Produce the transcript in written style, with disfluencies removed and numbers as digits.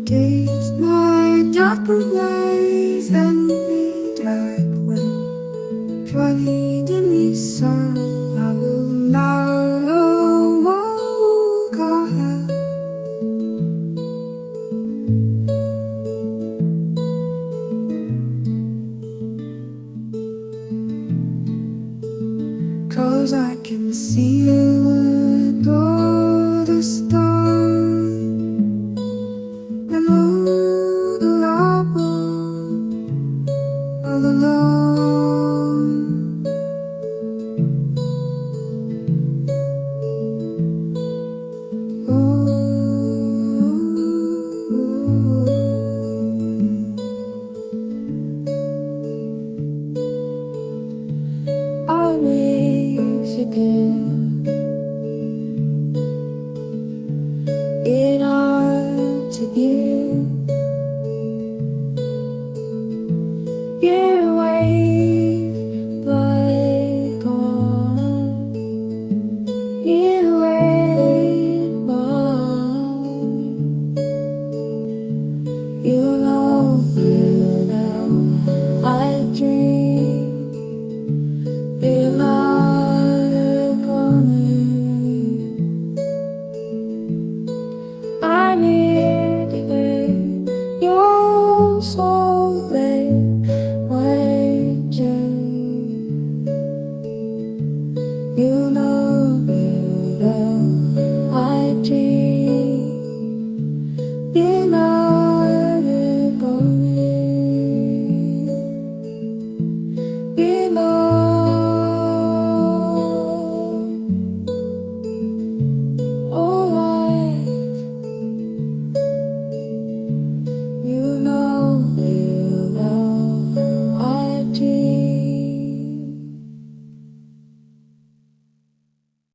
days, my darker ways, and me dark when funny to me son, I will now walk out. 'Cause I can see you adore the stars and all the album all alone. I wish again it all to you. You're away, but gone. You're away, but you